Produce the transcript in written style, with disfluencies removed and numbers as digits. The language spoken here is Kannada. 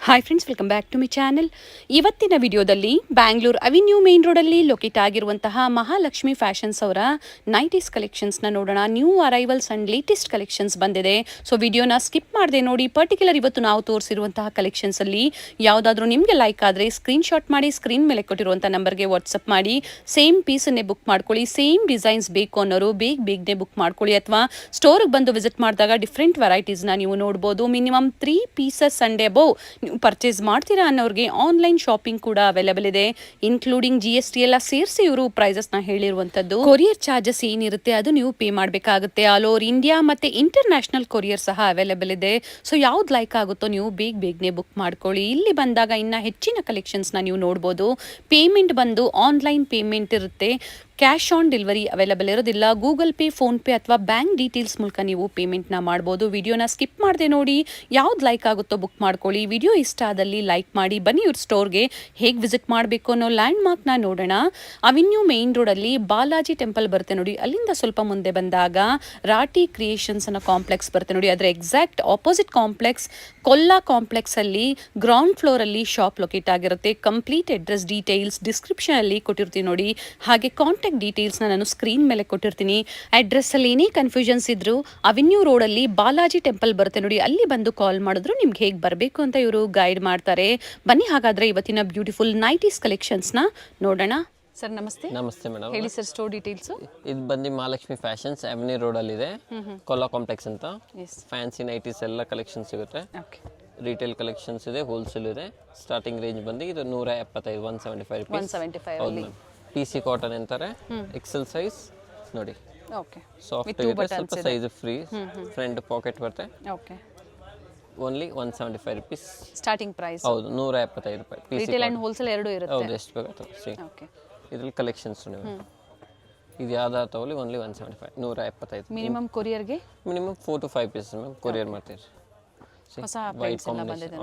Hi friends, welcome back to my channel. ಇವತ್ತಿನ ವಿಡಿಯೋದಲ್ಲಿ ಬ್ಯಾಂಗ್ಳೂರ್ ಅವಿನ್ಯೂ ಮೇನ್ ರೋಡಲ್ಲಿ ಲೊಕೇಟ್ ಆಗಿರುವಂತಹ ಮಹಾಲಕ್ಷ್ಮಿ ಫ್ಯಾಷನ್ಸ್ ಅವರ ನೈಟೀಸ್ ಕಲೆಕ್ಷನ್ಸ್ನ ನೋಡೋಣ. New arrivals and latest collections ಬಂದಿದೆ. ಸೊ ವಿಡಿಯೋನ ಸ್ಕಿಪ್ ಮಾಡದೆ ನೋಡಿ. ಪರ್ಟಿಕ್ಯುಲರ್ ಇವತ್ತು ನಾವು ತೋರಿಸಿರುವಂತಹ ಕಲೆಕ್ಷನ್ಸಲ್ಲಿ ಯಾವುದಾದ್ರೂ ನಿಮಗೆ ಲೈಕ್ ಆದರೆ ಸ್ಕ್ರೀನ್ಶಾಟ್ ಮಾಡಿ ಸ್ಕ್ರೀನ್ ಮೇಲೆ ಕೊಟ್ಟಿರುವಂಥ ನಂಬರ್ಗೆ ವಾಟ್ಸಪ್ ಮಾಡಿ ಸೇಮ್ ಪೀಸನ್ನೇ ಬುಕ್ ಮಾಡ್ಕೊಳ್ಳಿ. ಸೇಮ್ ಡಿಸೈನ್ಸ್ ಬೇಕು ಅನ್ನೋರು ಬೇಗನೆ ಬುಕ್ ಮಾಡ್ಕೊಳ್ಳಿ, ಅಥವಾ ಸ್ಟೋರಿಗೆ ಬಂದು ವಿಸಿಟ್ ಮಾಡಿದಾಗ ಡಿಫ್ರೆಂಟ್ ವೆರೈಟೀಸ್ನ ನೀವು ನೋಡ್ಬೋದು. ಮಿನಿಮಮ್ 3 ಪೀಸಸ್ ಸಂಡೇ ಅಬೌವ್ ನೀವು ಪರ್ಚೇಸ್ ಮಾಡ್ತೀರಾ ಅನ್ನೋರಿಗೆ ಆನ್ಲೈನ್ ಶಾಪಿಂಗ್ ಕೂಡ ಅವೈಲೇಬಲ್ ಇದೆ, ಇನ್ಕ್ಲೂಡಿಂಗ್ GST ಎಲ್ಲ ಸೇರಿಸಿ ಇವರು ಪ್ರೈಸಸ್ನ ಹೇಳಿರುವಂಥದ್ದು. ಕೊರಿಯರ್ ಚಾರ್ಜಸ್ ಏನಿರುತ್ತೆ ಅದು ನೀವು ಪೇ ಮಾಡಬೇಕಾಗುತ್ತೆ. ಆಲ್ ಓವರ್ ಇಂಡಿಯಾ ಮತ್ತು ಇಂಟರ್ನ್ಯಾಷನಲ್ ಕೊರಿಯರ್ ಸಹ ಅವೈಲೇಬಲ್ ಇದೆ. ಸೊ ಯಾವ್ದು ಲೈಕ್ ಆಗುತ್ತೋ ನೀವು ಬೇಗನೆ ಬುಕ್ ಮಾಡ್ಕೊಳ್ಳಿ. ಇಲ್ಲಿ ಬಂದಾಗ ಇನ್ನು ಹೆಚ್ಚಿನ ಕಲೆಕ್ಷನ್ಸ್ನ ನೀವು ನೋಡ್ಬೋದು. ಪೇಮೆಂಟ್ ಬಂದು ಆನ್ಲೈನ್ ಪೇಮೆಂಟ್ ಇರುತ್ತೆ, ಕ್ಯಾಶ್ ಆನ್ ಡೆಲಿವರಿ ಅವೈಲೇಬಲ್ ಇರೋದಿಲ್ಲ. ಗೂಗಲ್ ಪೇ, ಫೋನ್ಪೇ ಅಥವಾ ಬ್ಯಾಂಕ್ ಡೀಟೇಲ್ಸ್ ಮೂಲಕ ನೀವು ಪೇಮೆಂಟ್ನ ಮಾಡ್ಬೋದು. ವಿಡಿಯೋನ ಸ್ಕಿಪ್ ಮಾಡದೆ ನೋಡಿ. ಯಾವ್ದು ಲೈಕ್ ಆಗುತ್ತೋ ಬುಕ್ ಮಾಡ್ಕೊಳ್ಳಿ. ವಿಡಿಯೋ ಇಷ್ಟ ಆದಲ್ಲಿ ಲೈಕ್ ಮಾಡಿ. ಬನ್ನಿ ಇವ್ರ ಸ್ಟೋರ್ಗೆ ಹೇಗೆ ವಿಸಿಟ್ ಮಾಡಬೇಕು ಅನ್ನೋ ಲ್ಯಾಂಡ್ ಮಾರ್ಕ್ನ ನೋಡೋಣ. ಅವಿನ್ಯೂ ಮೇನ್ ರೋಡಲ್ಲಿ ಬಾಲಾಜಿ ಟೆಂಪಲ್ ಬರುತ್ತೆ ನೋಡಿ, ಅಲ್ಲಿಂದ ಸ್ವಲ್ಪ ಮುಂದೆ ಬಂದಾಗ ರಾಟಿ ಕ್ರಿಯೇಷನ್ಸ್ ಅನ್ನೋ ಕಾಂಪ್ಲೆಕ್ಸ್ ಬರುತ್ತೆ ನೋಡಿ. ಅದರ ಎಕ್ಸಾಕ್ಟ್ ಆಪೋಸಿಟ್ ಕಾಂಪ್ಲೆಕ್ಸ್ ಕೊಲ್ಲಾ ಕಾಂಪ್ಲೆಕ್ಸ್ ಅಲ್ಲಿ ಗ್ರೌಂಡ್ ಫ್ಲೋರ್ ಅಲ್ಲಿ ಶಾಪ್ ಲೊಕೇಟ್ ಆಗಿರುತ್ತೆ. ಕಂಪ್ಲೀಟ್ ಅಡ್ರೆಸ್ ಡೀಟೇಲ್ಸ್ ಡಿಸ್ಕ್ರಿಪ್ಷನ್ ಅಲ್ಲಿ ಕೊಟ್ಟಿರ್ತೀನಿ ನೋಡಿ. ಹಾಗೆ ಕಾಂಟ್ಯಾಕ್ಟ್ ಡೀಟೇಲ್ಸ್ನ ನಾನು ಸ್ಕ್ರೀನ್ ಮೇಲೆ ಕೊಟ್ಟಿರ್ತೀನಿ. ಅಡ್ರೆಸ್ ಅಲ್ಲಿ ಏನೇ ಕನ್ಫ್ಯೂಷನ್ಸ್ ಇದ್ರು ಅವಿನ್ಯೂ ರೋಡಲ್ಲಿ ಬಾಲಾಜಿ ಟೆಂಪಲ್ ಬರುತ್ತೆ ನೋಡಿ, ಅಲ್ಲಿ ಬಂದು ಕಾಲ್ ಮಾಡಿದ್ರು ನಿಮ್ಗೆ ಹೇಗೆ ಬರಬೇಕು ಅಂತ ಇವರು ಗೈಡ್ ಮಾಡ್ತಾರೆ. ಬನ್ನಿ ಹಾಗಾದ್ರೆ ಇವತ್ತಿನ ಬ್ಯೂಟಿಫುಲ್ ನೈಟೀಸ್ ಕಲೆಕ್ಷನ್ಸ್ನ ನೋಡೋಣ. ಸರ್ ನಮಸ್ತೆ. ನಮಸ್ತೆ ಮೇಡಮ್, ಹೇಳಿ ಸರ್ ಸ್ಟೋರ್ ಡೀಟೇಲ್ಸ್. ಇದು ಬಂದು ಮಹಾಲಕ್ಷ್ಮಿ ಫ್ಯಾಷನ್ಸ್ ಅವೆನ್ಯೂ ರೋಡ್ ಅಲ್ಲಿ ಇದೆ, ಕೊಲ್ಲಾ ಕಾಂಪ್ಲೆಕ್ಸ್ ಅಂತ. ಫ್ಯಾನ್ಸಿ ನೈಟೀಸ್ ಎಲ್ಲ ಕಲೆಕ್ಷನ್ ಸಿಗುತ್ತೆ. ರಿಟೇಲ್ ಕಲೆಕ್ಷನ್ಸ್ ಇದೆ, ಹೋಲ್ಸೇಲ್ ಇದೆ. ಸ್ಟಾರ್ಟಿಂಗ್ ರೇಂಜ್ ಬಂದು ಇದು 175 175 ರುಪೀಸ್. PC ಕಾಟನ್ ಅಂತಾರೆ. ಎಕ್ಸೆಲ್ ಸೈಜ್ ನೋಡಿ, ಸಾಫ್ಟ್ ಇದೆ, ಸ್ವಲ್ಪ ಸೈಜ್ ಫ್ರೀ. ಫ್ರಂಟ್ ಪಾಕೆಟ್ ಬರುತ್ತೆ. Only 175 rupees starting price. ಹೌದು, 175 ರೂಪಾಯಿ. ರಿಟೇಲ್ ಅಂಡ್ ಹೋಲ್ಸೇಲ್ ಎರಡೂ ಇರುತ್ತೆ. ಹೌದು, ಎಷ್ಟು ಬೇಕಾಗುತ್ತೆ. ಇದ್ರಲ್ಲಿ ಕಲೆಕ್ಷನ್ಸ್ ನೀವು ಇದು ಯಾವ್ದಾದ್ರು ತಗೊಳ್ಳಿ, ಓನ್ಲಿ 175 175. ಮಿನಿಮಮ್ ಕೊರಿಯರ್ಗೆ minimum 4 to 5 pieces ma'am courier ಮಾಡ್ತೀವಿ. ಹೊಸ ವೈಟ್ ಕಾಂಬಿನೇಷನ್